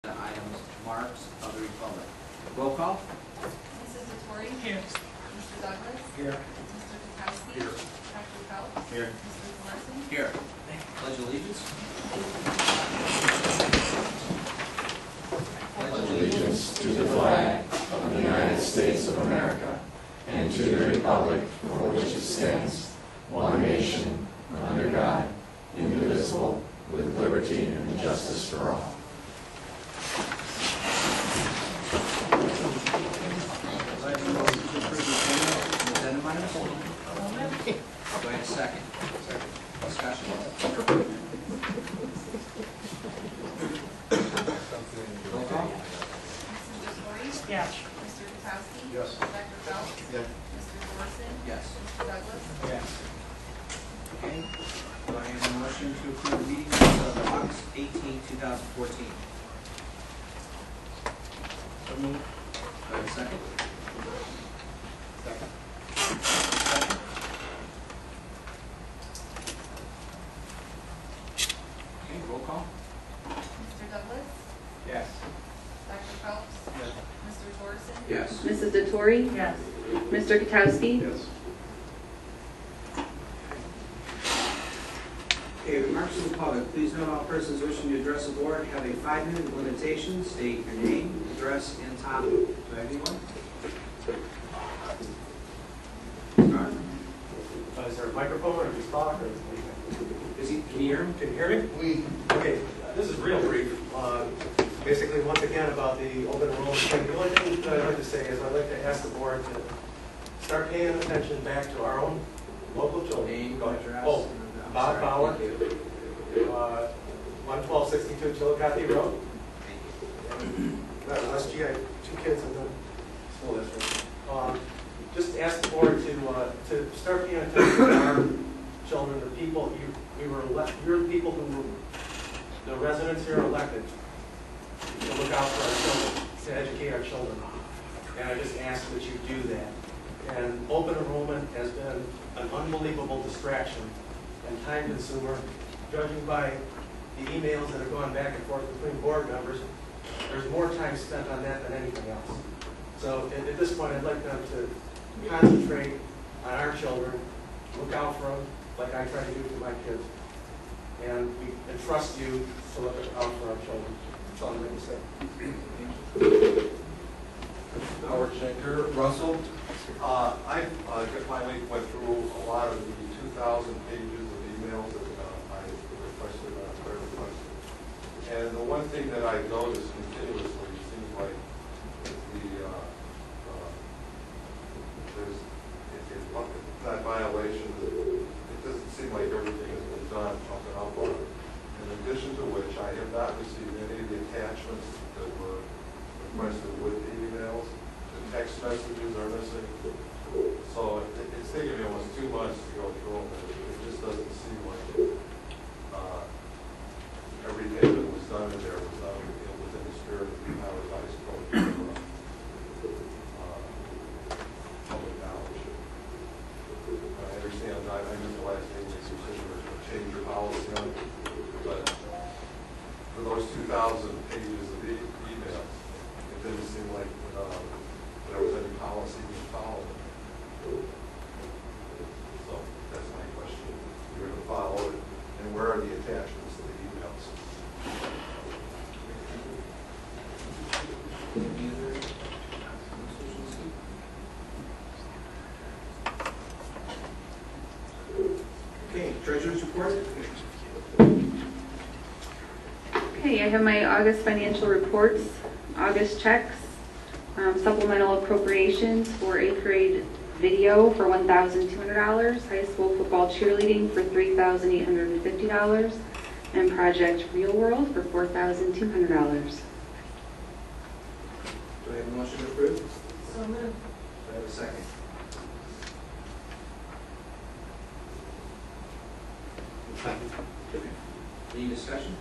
The items marks of the Republic. Roll call. Mrs. Vittori? Here. Mr. Douglas? Here. Mr. Kukowski? Here. Dr. Phelps? Here. Mrs. Larson? Here. Pledge allegiance. Pledge allegiance to the flag of the United States of America and to the republic for which it stands, one nation, under God, indivisible, with liberty and justice for all. Do I have a second? Discussion. Roll call. Mrs. Vittori? Yes. Mr. Kukowski? Yes. Dr. Phelps? Yes. Mr. Larson? Yes. Mr. Douglas? Yes. Okay. Do I have a motion to approve the meeting minutes of August 18, 2014? So moved. Do I have a second? Second. Discussion. Okay, roll call. Mr. Douglas? Yes. Dr. Phelps? Yes. Mr. Thorson? Yes. Mrs. Vittori? Yes. Mr. Kukowski? Yes. Okay, remarks to the public. Please note all persons wishing to address the board have a 5-minute limitation. State your name, address, and topic. Do I have anyone? Start. Is there a microphone or just talk? Or Can you hear him? can you hear me? Okay, this is real brief. Basically, once again, about the open enrollment thing. The only thing that I'd like to say is I'd like to ask the board to start paying attention back to our own local children. Name, Go ahead. address. Oh, I'm Bob sorry. Bauer. Thank you. 11262 Chillicothe Road. Thank you. WestGBrdMtg, I have 2 kids in the school district. Just ask the board to start paying attention to our children, the people you're the people who, the residents here are elected to look out for our children, to educate our children. And I just ask that you do that. And open enrollment has been an unbelievable distraction and time consumer, judging by the emails that have gone back and forth between board members. There's more time spent on that than anything else. So at this point, I'd like them to concentrate on our children, look out for them like I try to do for my kids, and trust you to look out for our children. That's all I'm going to say. Howard Schenker, Russell. I finally went through a lot of the 2,000 pages of emails that I requested, prayer requested. And the one thing that I noticed continuously seems like there's that violation. It doesn't seem like everything has been done up and up on it. In addition to which, I have not received any of the attachments that were requested with the emails. The text messages are missing. So it's taken me almost 2 months to go through them. It just doesn't seem like everything that was done in there was done within the spirit of the Ohio Revised Code for public knowledge. I understand, I missed the last thing that you said you were going to change your policy on it, but for those 2,000 pages of emails, it didn't seem like there was any policy being followed. So that's my question. You're going to follow it, and where are the attachments to the emails? Okay, treasurer's report. Okay, I have my August financial reports, August checks, supplemental appropriations for 8th grade video for $1,200, high school football cheerleading for $3,850, and Project Real World for $4,200. Do I have a motion to approve? So moved. Do I have a second? Any discussion?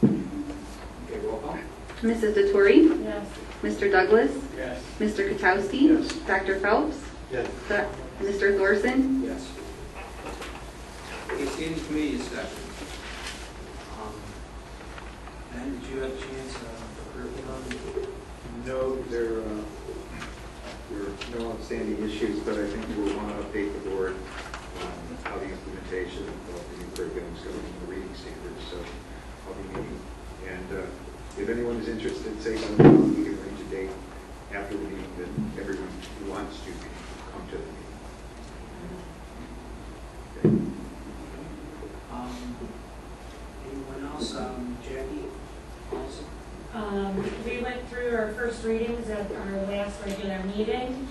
Okay, roll call. Mrs. Vittori? Yes. Mr. Douglas? Yes. Mr. Kukowski? Yes. Dr. Phelps? Yes. Mr. Thorson? Yes. Okay, standing committee discussion. Ben, did you have a chance for curriculum? No, there were no outstanding issues, but I think we'll want to update the board on how the implementation of the new curriculum is going in the reading standards. So I'll be meeting. And if anyone is interested, say something, we can arrange a date after the meeting that everyone who wants to can come to the meeting. Okay. Anyone else? Jackie? Also? We went through our first readings at our last regular meeting.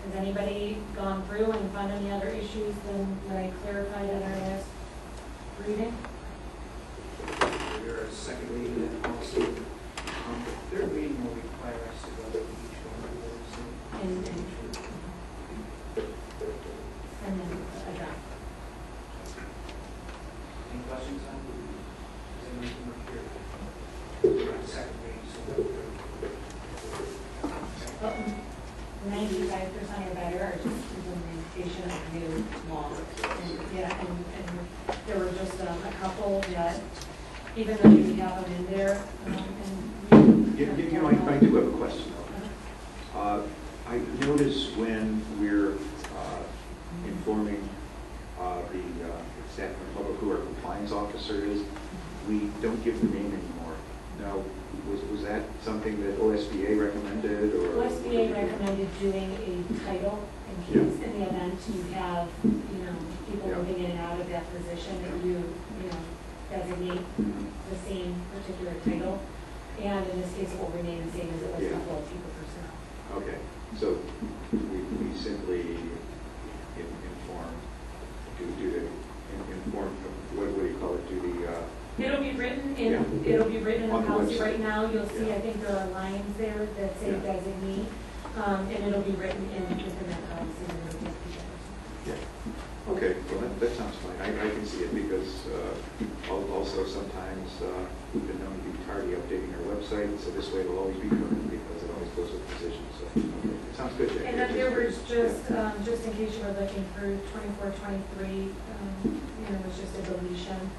Has anybody gone through and found any other issues than what I clarified at our last reading? Your second reading of the policy. The third reading will require us to go through each one of those. And then adopt. Any questions on it? Does anyone come up here? We're on the second reading, so we'll go through. 95% or better are just implementation of new law. And there were just a couple that, even though you have them in there, You know, I do have a question though. I notice when we're informing the staff and public who our compliance officer is, we don't give the name anymore. Now, was that something that OSBA recommended, or? OSBA recommended doing a title in case, in the event you have, people moving in and out of that position, that you designate the same particular title. And in this case, it will remain the same as it was before, people personnel. Okay, so we simply inform, inform, what do you call it, It'll be written in On the the policy website. right now. You'll see, Yeah. I think there are lines there that say designee, and it'll be written within that policy. And it'll just be there. Yeah. Okay, well, that sounds fine. I can see it because also sometimes we've been known to be tardy updating our website, so this way it'll always be current because it always goes with positions. So okay, it sounds good, Jackie. And then there was just in case you were looking through 24-23, was just a deletion.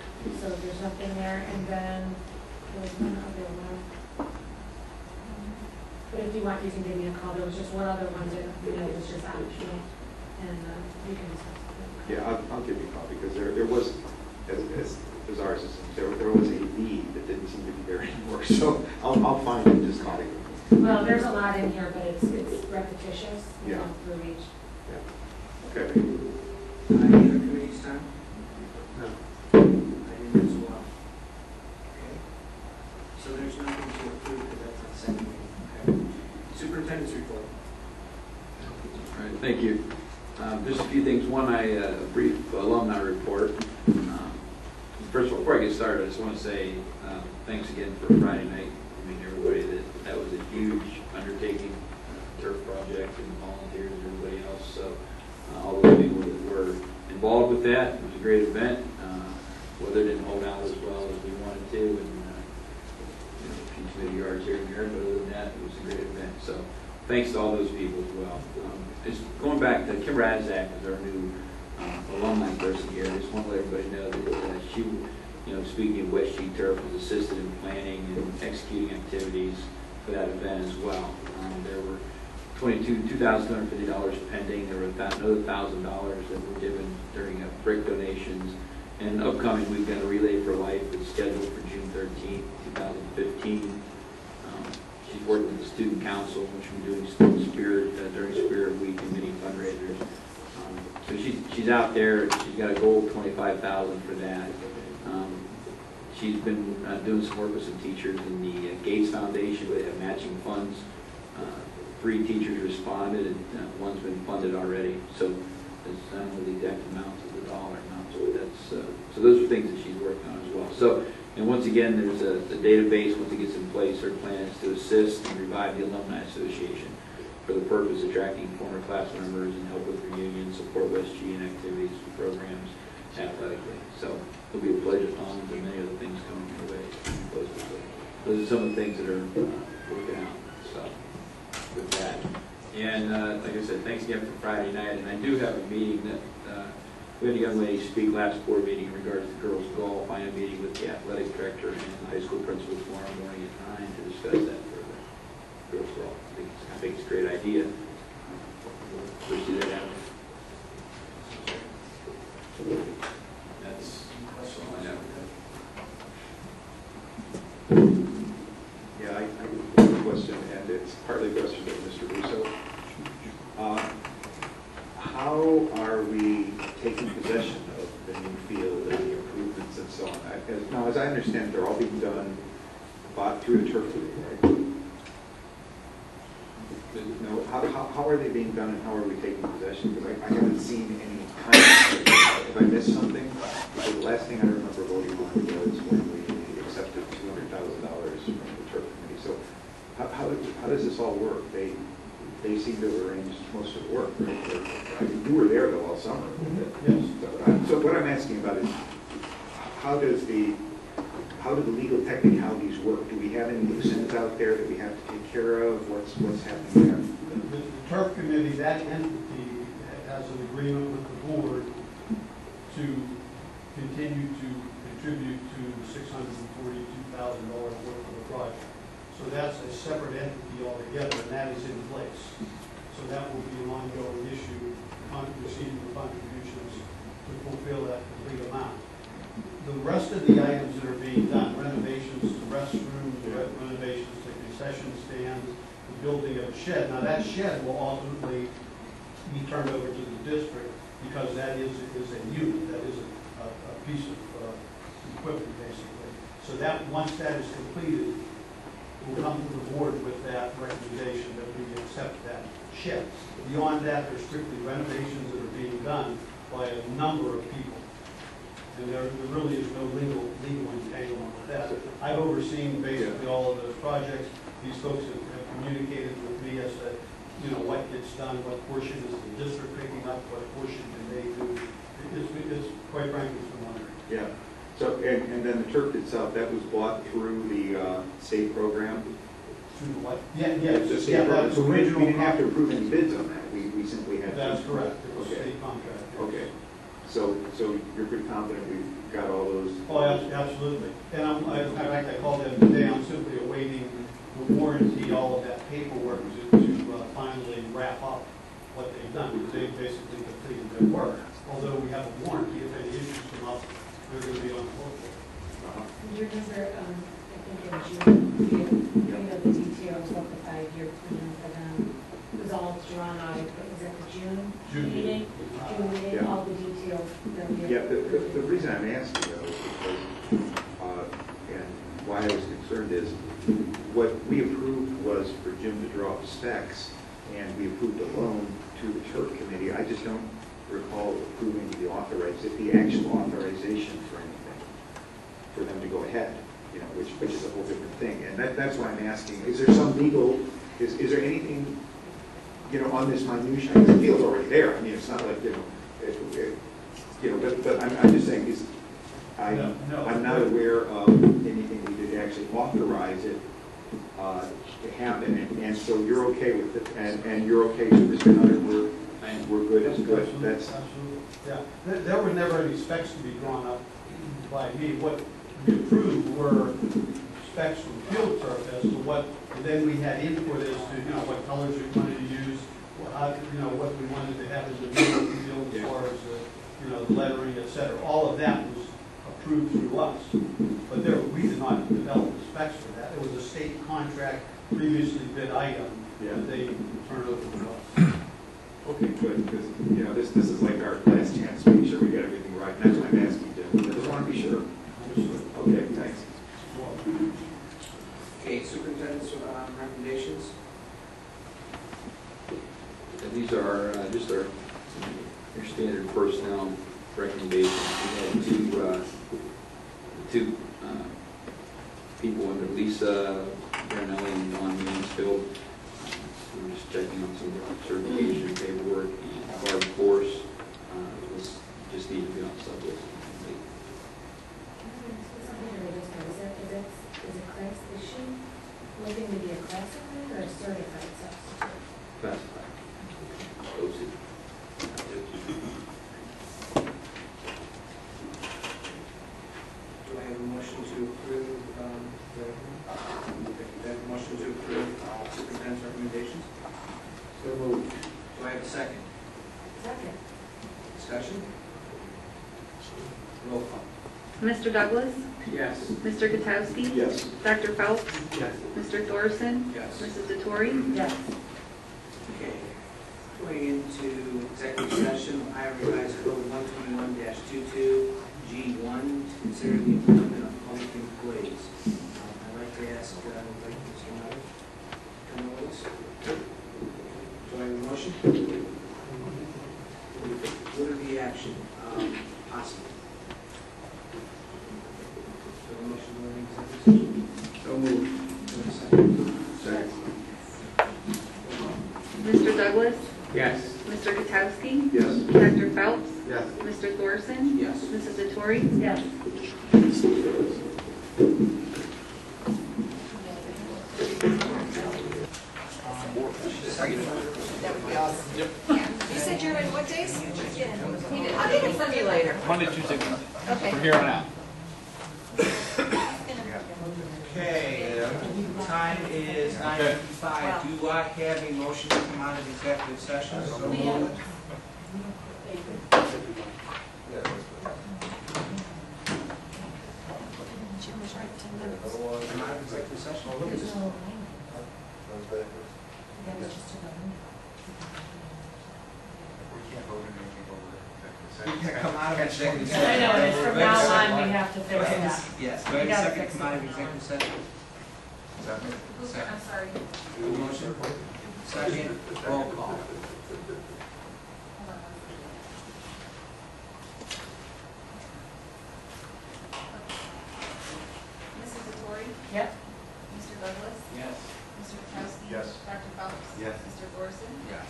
So there's nothing there. And then there was one other one. But if you want, you can give me a call. There was just one other one that was just optional, and you can discuss it. Yeah, I'll give you a call because there was, as bizarre as it seems, there was a need that didn't seem to be there anymore. So I'll find it and just call you. Well, there's a lot in here, but it's repetitious. Through each. Yeah. Okay. Any other committees, Tom? No. I didn't as well. Okay. So there's nothing to approve because that's on second reading. Okay. Superintendent's report. All right, thank you. Just a few things. One, a brief alumni report. First of all, before I get started, I just want to say thanks again for Friday night. I mean, everybody, that was a huge undertaking, turf project and volunteers and everybody else. So all those people that were involved with that, it was a great event. Weather didn't hold out as well as we wanted to, and a few committee yards here and there, but other than that, it was a great event. So thanks to all those people as well. Just going back to Kim Razak is our new alumni person here. I just want to let everybody know that she, speaking of WestG Turf, was assisted in planning and executing activities for that event as well. There were $2,250 pending. There were another $1,000 that were given during brick donations. And upcoming weekend, a Relay for Life is scheduled for June 13th, 2015. She's working with the student council, which we're doing student spirit during Spirit Week and many fundraisers. So she's out there. She's got a goal of $25,000 for that. She's been doing some work with some teachers in the Gates Foundation. They have matching funds. 3 teachers responded, and one's been funded already. So I don't know the exact amounts of the dollar amounts, but that's so those are things that she's working on as well. So. And once again, there's a database. Once it gets in place, her plan is to assist and revive the Alumni Association for the purpose of attracting former class members and help with reunions, support WestG and activities and programs athletically. So it'll be a pleasure, Tom, and many other things coming your way. Those are some of the things that are working out. So with that. And like I said, thanks again for Friday night. And I do have a meeting that We had a young lady speak last board meeting in regards to girls' golf. I am meeting with the athletic director and the high school principal tomorrow morning at 9 to discuss that further. Girls' golf. I think it's a great idea. We'll pursue that avenue. That's all I have. Yeah, I have a question, and it's partly a question to Mr. Russo. How are we taking possession of the new field and the improvements and so on? Now, as I understand, they're all being done through the turf committee, right? No, how are they being done, and how are we taking possession? Because I haven't seen any kind of, if I missed something, because the last thing I remember voting on was when we accepted $200,000 from the turf committee. So how does this all work? They seem to have arranged most of the work, right? I mean, you were there though all summer. Yes. So what I'm asking about is, how do the legal technicalities work? Do we have any loose ends out there that we have to take care of? What's happening there? The turf committee, that entity has an agreement with the board to continue to contribute to $642,000 worth of the project. So that's a separate entity altogether, and that is in place. So that will be an ongoing issue, receiving the contributions to fulfill that complete amount. The rest of the items that are being done, renovations to restrooms, renovations to concession stands, the building of a shed. Now that shed will ultimately be turned over to the district because that is a unit, that is a piece of equipment basically. So that once that is completed, we'll come to the board with that recommendation that we accept that shed. Beyond that, there's strictly renovations that are being done by a number of people. And there really is no legal entanglement with that. I've overseen basically all of those projects. These folks have communicated with me as to, what gets done, what portion is the district picking up, what portion can they do. It's quite frankly, it's wondering. Yeah. So, and then the turf itself, that was bought through the state program? Through what? Yeah. The state program. So we didn't have to approve any bids on that. We simply had to. That's correct. It was Okay. state contract. Okay. So you're pretty confident we've got all those? Oh, absolutely. And in fact, I called them today. I'm simply awaiting the warranty, all of that paperwork to finally wrap up what they've done, because they basically completed their work. Although we have a warranty, if any issues come up, they're going to be on hold. You remember, I think in June, the details of the 5-year plan for them. It was all drawn out, was that the June meeting? June meeting, Yeah. all the details. Yeah, the reason I'm asking though is because, and why I was concerned is, what we approved was for Jim to draw up specs, and we approved a loan to the turf committee. I just don't recall approving the actual authorization for anything, for them to go ahead, which is a whole different thing. And that's why I'm asking, is there some legal, is there anything, on this minutia? The field's already there. I mean, it's not like, but I'm just saying, I'm not aware of anything we did actually authorize it to happen, and so you're okay with it, and you're okay with this, and we're good as good. Absolutely. Yeah. There were never any specs to be drawn up by me. What we approved were specs from field turf as to what, and then we had input as to, what colors we wanted to use, what we wanted to have in the middle of the field as far as the lettering, et cetera. All of that was approved through us. But we did not develop the specs for that. It was a state contract, previously bid item that they turned over to us. Okay, good, because this is like our last chance to make sure we get everything right. And that's what I'm asking, Jim. I just want to be sure. Okay, thanks. Okay, superintendent's recommendations. And these are just our your standard personnel recommendations. We had two people under Lisa Granelli and Don Mansfield. We're just checking on some of the certification paperwork, and Barb Force was just need to be on the sub list. Is it class, is she looking to be a classified or a certified substitute? Classified. OC. Mr. Douglas? Yes. Mr. Katsowski? Yes. Dr. Phelps? Yes. Mr. Thorson? Yes. Mrs. DeTore? Yes. Okay. Going into executive session, Ohio Revised Code 121-22G1 to consider the employment of public employees. I'd like to ask, Mr. Myers, come with us. Do I have a motion? What are the action possible? So a motion to go into executive session? So moved. Second. Mr. Douglas? Yes. Mr. Katsowski? Yes. Dr. Phelps? Yes. Mr. Thorson? Yes. Mrs. DeTore? Yes. You said you're in what days? I'll get it from you later. Monday, Tuesday, Wednesday. Okay. From here on out. Okay, time is 9:55. Do I have a motion to come out of executive session? So moved. Come out of executive session. We can come out of executive session. I know, it's from now on, we have to fix that. Yes, do I have a second to come out of executive session? Second. I'm sorry. Motion. Second, roll call. Mrs. DeTore? Yep. Mr. Douglas? Yes. Mr. Katsowski? Yes. Dr. Phelps? Yes. Mr. Thorson? Yes.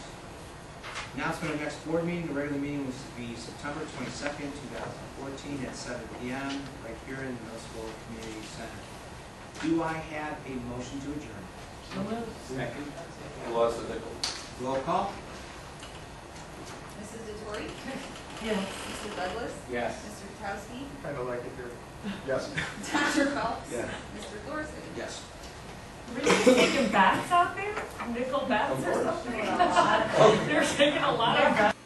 Announcement of next board meeting. The regular meeting will be September 22nd, 2014 at 7 p.m. right here in the Middle School Community Center. Do I have a motion to adjourn? Second. Roll call? Mrs. DeTore? Yes. Mr. Douglas? Yes. Mr. Katsowski? Kind of like it here. Yes. Dr. Phelps? Yeah. Mr. Thorson? Yes. Were you taking bats out there? Nickel bats or something? They're taking a lot of bats.